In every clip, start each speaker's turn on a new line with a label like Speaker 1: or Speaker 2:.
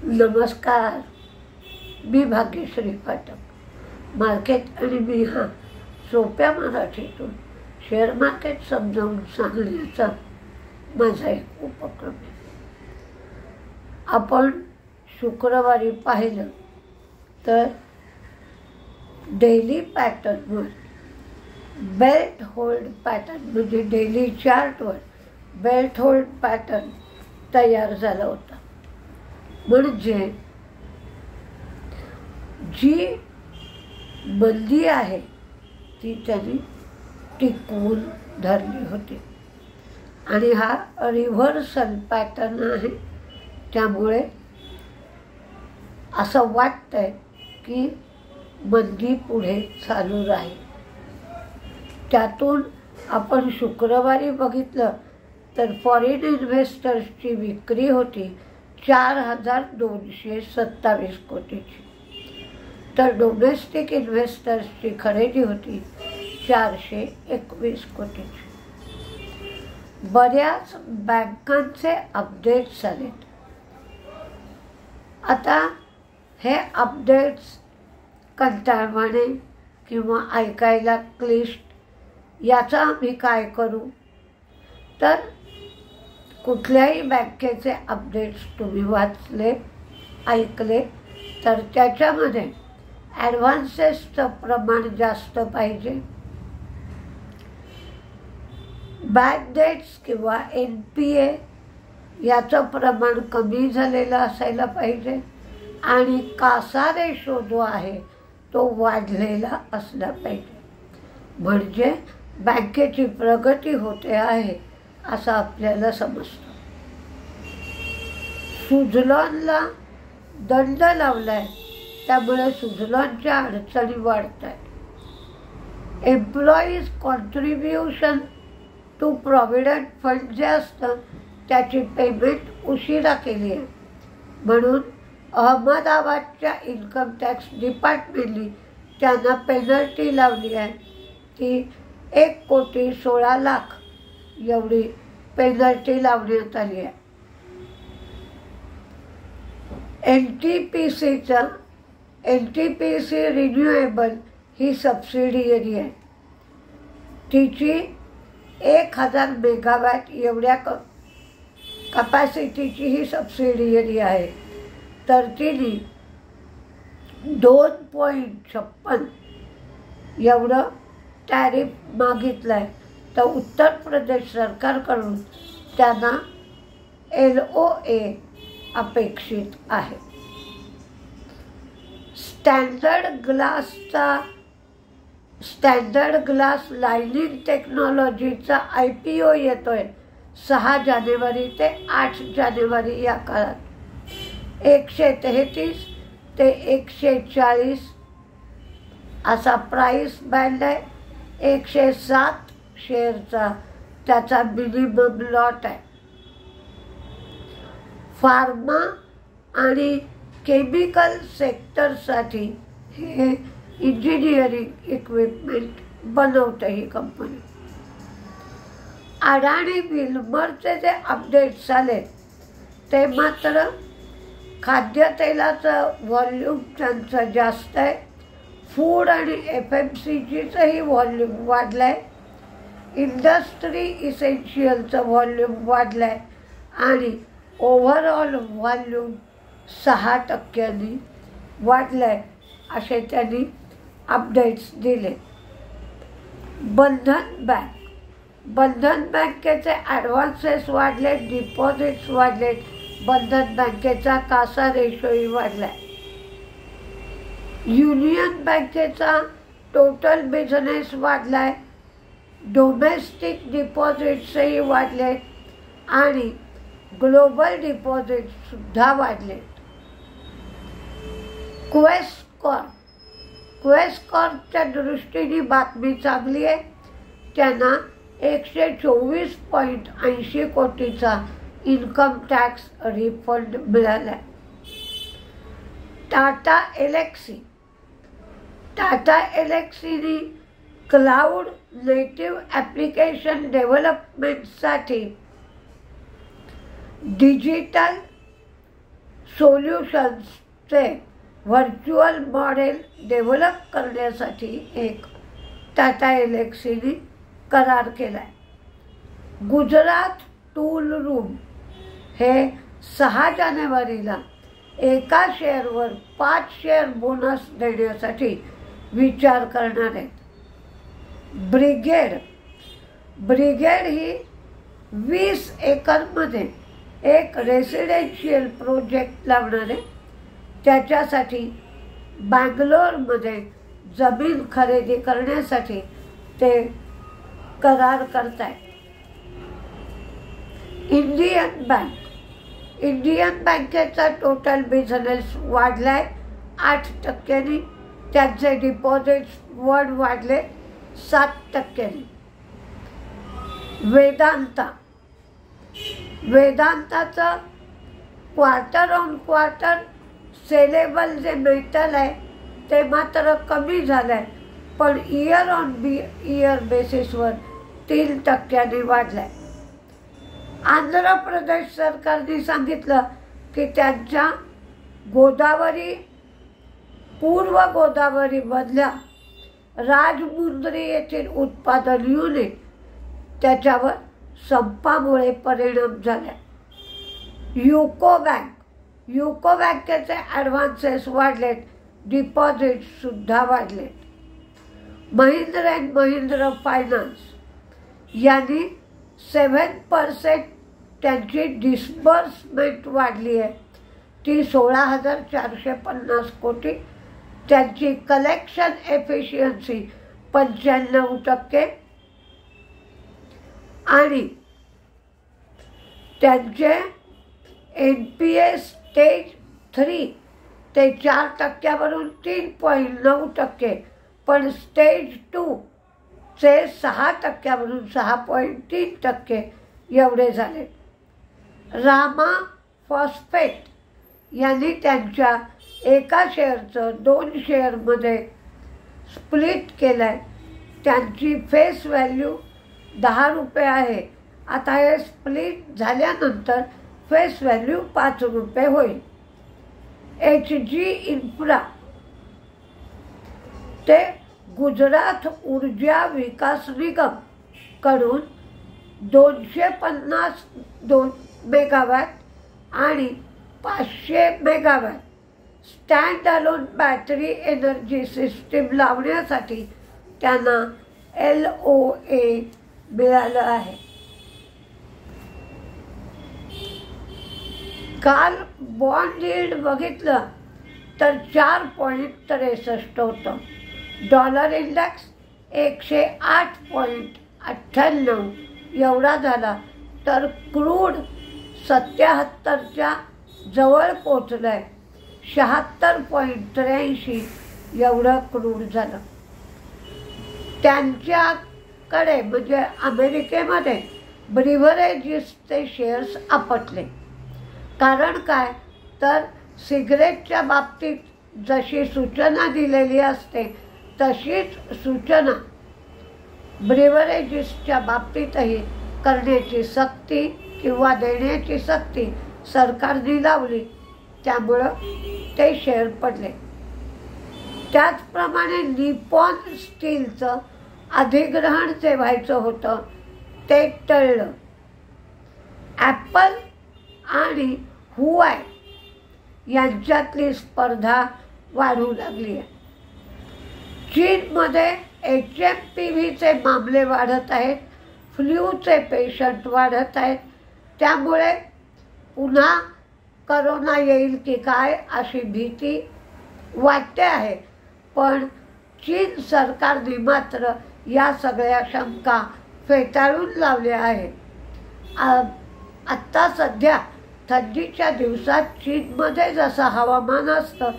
Speaker 1: नमस्कार, मी भाग्यश्री पाठक. मार्केट आणि मी हा सोप्या मराठीतून शेअर मार्केट समजावून सांगण्याचा माझा एक उपक्रम आहे. आपण शुक्रवारी पाहिलं तर डेली पॅटर्नवर बेल्ट होल्ड पॅटर्न म्हणजे डेली चार्टवर बेल्ट होल्ड पॅटर्न तयार झाला होता. म्हणजे जी मंदी आहे ती त्यांनी टिकवून धरली होती आणि हा रिव्हर्सल पॅटर्न आहे. त्यामुळे असं वाटतंय की मंदी पुढे चालू राहील. त्यातून आपण शुक्रवारी बघितलं तर फॉरेन इन्व्हेस्टर्सची विक्री होती 4,227 कोटीची, तर डोमेस्टिक इन्व्हेस्टर्सची खरेदी होती 421 कोटीची. बऱ्याच बँकांचे अपडेट्स आलेत. आता हे अपडेट्स कंटाळवाणे किंवा ऐकायला क्लिष्ट, याचा आम्ही काय करू? तर कुठल्याही बँकेचे अपडेट्स तुम्ही वाचले, ऐकले तर त्याच्यामध्ये ॲडव्हान्सेसचं प्रमाण जास्त पाहिजे, बॅड डेट्स किंवा NPA याचं प्रमाण कमी झालेलं असायला पाहिजे आणि कासा रेशो जो आहे तो वाढलेला असला पाहिजे. म्हणजे बँकेची प्रगती होते आहे असं आपल्याला समजतं. सुझलॉनला दंड लावलाय, त्यामुळे सुझलॉनच्या अडचणी वाढत आहेत. Employees contribution to provident fund जे असतं त्याची पेमेंट उशिरा केली आहे, म्हणून अहमदाबादच्या इन्कम टॅक्स डिपार्टमेंटनी त्यांना पेनल्टी लावली आहे. ती 1,16,00,000 एवढी पेनल्टी लावण्यात आली आहे. NTPC रिन्युएबल ही सबसिडियरी आहे. तिची 1,000 मेगावॅट एवढ्या कपॅसिटीची ही सबसिडियरी आहे. तर तिने 2.56 एवढं टॅरिफ मागितलं आहे. तर उत्तर प्रदेश सरकारकडून त्यांना LOA अपेक्षित आहे. स्टँडर्ड ग्लास लायनिंग टेक्नॉलॉजीचा IPO येतोय 6 जानेवारी ते 8 जानेवारी या काळात. 133 ते 140 असा प्राईस बँड आहे. 107 शेअरचा त्याचा मिनिमम लॉट आहे. फार्मा आणि केमिकल सेक्टरसाठी हे इंजिनिअरिंग इक्विपमेंट बनवते ही कंपनी. अडाणी विल्मरचे जे अपडेट्स आले ते मात्र खाद्यतेलाचं व्हॉल्यूम त्यांचं जास्त आहे. फूड आणि FMCGचंही व्हॉल्यूम वाढलं आहे. इंडस्ट्री इसेन्शियलचं व्हॉल्यूम वाढलं आहे आणि ओव्हरऑल व्हॉल्यूम 6% वाढलं आहे असे त्यांनी अपडेट्स दिले. बंधन बँकेचे ॲडव्हान्सेस वाढले, डिपॉझिट्स वाढले. बंधन बँकेचा कासा रेशोही वाढला आहे. युनियन बँकेचा टोटल बिझनेस वाढला आहे. डोमेस्टिक डिपॉझिट्सही वाढले आणि ग्लोबल डिपॉझिटसुद्धा वाढले. क्वेस्कॉर्पच्या दृष्टीने बातमी चांगली आहे. त्यांना 124.80 कोटीचा इन्कम टॅक्स रिफंड मिळाला आहे. टाटा एलेक्सीने क्लाउड नेटिव्ह ॲप्लिकेशन डेव्हलपमेंटसाठी डिजिटल सोल्युशन्सचे व्हर्च्युअल मॉडेल डेव्हलप करण्यासाठी एक टाटा एल्क्सीने करार केला आहे. गुजरात टूल रूम हे 6 जानेवारीला एका शेअरवर 5 शेअर बोनस देण्यासाठी विचार करणार आहेत. ब्रिगेड ही 20 एकरमध्ये एक रेसिडेन्शियल प्रोजेक्ट लावणार आहे. त्याच्यासाठी बँगलोरमध्ये जमीन खरेदी करण्यासाठी ते करार करत आहेत. इंडियन बँकेचा टोटल बिझनेस वाढलाय 8%. त्यांचे डिपॉझिट्स वाढले 7%. वेदांताचं क्वार्टर ऑन क्वार्टर सेलेबल जे मेटल आहे ते मात्र कमी झालं आहे, पण इयर ऑन इयर बेसिसवर 3% वाढलं आहे. आंध्र प्रदेश सरकारने सांगितलं की त्यांच्या पूर्व गोदावरीमधल्या राजमुंद्री येथील उत्पादन युनिट त्याच्यावर संपामुळे परिणाम झाला. युको बँकेचे ॲडव्हान्सेस वाढलेत, डिपॉझिटसुद्धा वाढलेत. महिंद्रा अँड महिंद्रा फायनान्स यांनी 7% त्यांची डिस्बर्समेंट वाढली आहे, ती 16,450 कोटी. त्यांची कलेक्शन एफिशियन्सी 95% आणि त्यांचे NPA स्टेज 3 ते 4% 3.9%, पण स्टेज 2 चे 6% 6.3% एवढे झाले. रामा फॉस्फेट यांनी त्यांच्या एका शेअरचं 2 शेअरमध्ये स्प्लिट केलं आहे. त्यांची फेस व्हॅल्यू 10 रुपये आहे. आता हे स्प्लिट झाल्यानंतर फेस व्हॅल्यू 5 रुपये होईल. HG इन्फ्रा ते गुजरात ऊर्जा विकास निगम कडून 250 मेगावॅट आणि 500 megawatt stand alone battery energy system लावण्यासाठी त्यांना LOA मिळालं आहे. काल बॉन्ड यील्ड बघितलं तर 4.63 होतं. डॉलर इंडेक्स 108.98 एवढा झाला, तर क्रूड 77च्या जवळ पोचलाय. 76.83 एवढं क्रूड झालं. त्यांच्याकडे म्हणजे अमेरिकेमध्ये ब्रिव्हरेजेसचे शेअर्स आपटले. कारण काय, तर सिगरेटच्या बाबतीत जशी सूचना दिलेली असते तशीच सूचना ब्रिव्हरेजेसच्या बाबतीतही करण्याची सक्ती किंवा देण्याची सक्ती सरकारने लावली, त्यामुळं ते शेअर पडले. त्याचप्रमाणे निपॉन स्टीलचं अधिग्रहण जे व्हायचं होतं ते टळलं. ॲपल आणि हुआय यांच्यातली स्पर्धा वाढू लागली आहे. चीनमध्ये HMPVचे मामले वाढत आहेत, फ्लूचे पेशंट वाढत आहेत. त्यामुळे पुन्हा करोना येईल की काय अशी भीती वाटते आहे. पण चीन सरकारने मात्र या सगळ्या शंका फेटाळून लावल्या आहेत. आत्ता सध्या थंडीच्या दिवसात चीनमध्ये जसं हवामान असतं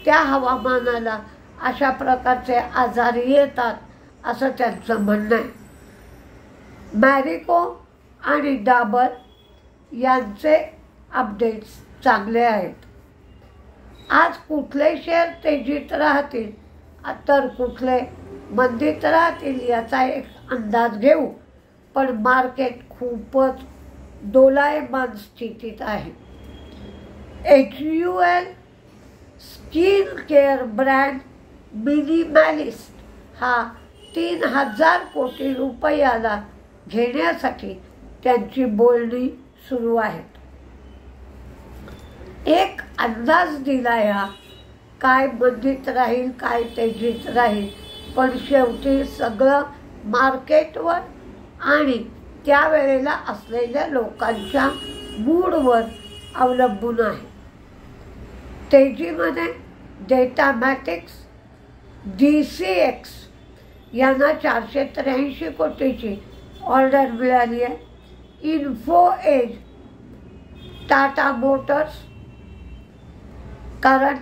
Speaker 1: त्या हवामानाला अशा प्रकारचे आजार येतात असं त्यांचं म्हणणं आहे. मॅरिको आणि डाबर यांचे अपडेट्स चांगले आहेत. आज कुठले शेअर तेजीत राहतील तर कुठले मंदीत राहतील याचा एक अंदाज घेऊ, पण मार्केट खूपच दोलायमान स्थितीत आहे. HUL स्किन केअर ब्रँड मिनिमॅलिस्ट हा 3000 कोटी रुपयाला घेण्यासाठी त्यांची बोलणी सुरू आहेत. एक अंदाज दिला या, काय मंदीत राहील काय तेजीत राहील, पण शेवटी सगळं मार्केटवर आणि त्यावेळेला असलेल्या लोकांच्या मूडवर अवलंबून आहे. तेजीमध्ये डेटामॅटिक्स DCX यांना 483 कोटीची ऑर्डर मिळाली आहे. इन्फो एज टाटा मोटर्स, कारण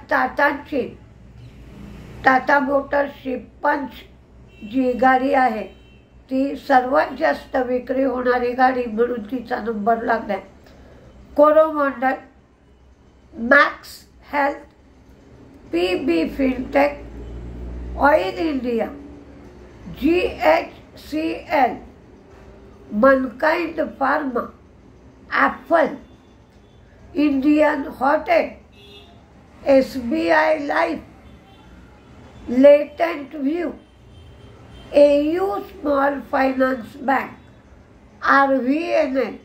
Speaker 1: टाटा मोटर्सची पंच जी गाडी आहे ती सर्वात जास्त विक्री होणारी गाडी म्हणून तिचा नंबर लागला आहे. Coromandel, Max Health, PB Fintech, Oil India, GHCL, Mankind Pharma, Apple, Indian Hotel, SBI Life, Latent View, AU small finance bank, RVNL,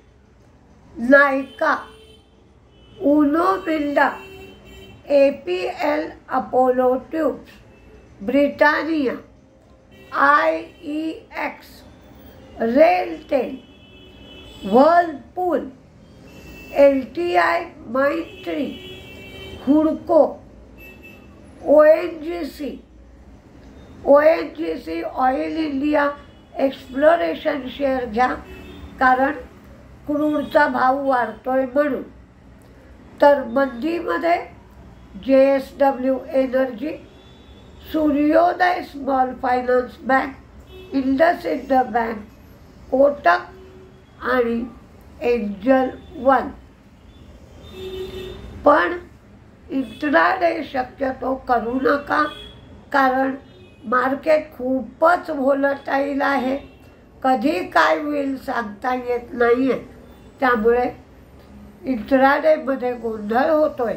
Speaker 1: Nykaa, Uno Minda, APL Apollo tubes, Britannia, IEX, RailTel, Whirlpool, LTI Mindtree, Hudco, ONGC Oil India exploration share घ्या, कारण क्रूडचा भाव वाढतोय म्हणून. तर मंदीमध्ये JSW energy, Suryoday small finance bank, IndusInd bank, Kotak आणि Angel one. पण इंट्राडे शक्यतो करू नका, कारण मार्केट खूपच व्होलटाईल आहे. कधी काय होईल सांगता येत नाही आहे. त्यामुळे इंट्राडेमध्ये गोंधळ होतोय,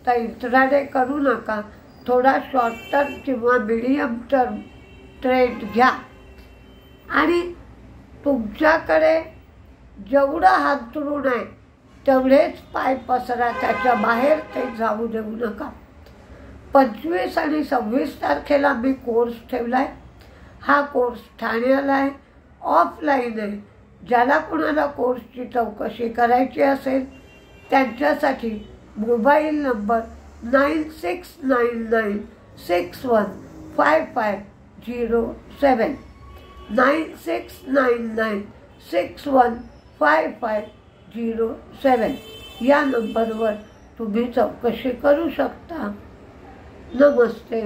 Speaker 1: तर इंट्राडे करू नका. थोडा शॉर्ट टर्म किंवा मिडियम टर्म ट्रेड घ्या आणि तुमच्याकडे जेवढं हांतरून आहे तेवढेच पाय पसरा, त्याच्या बाहेर ते जाऊ देऊ नका. 25 आणि 26 तारखेला मी कोर्स ठेवला आहे. हा कोर्स ठाण्याला आहे, ऑफलाईन आहे. ज्याला कोणाला कोर्सची चौकशी करायची असेल त्यांच्यासाठी मोबाईल नंबर 9699615507 9699615507 या नंबरवर तुम्ही चौकशी करू शकता. नमस्ते.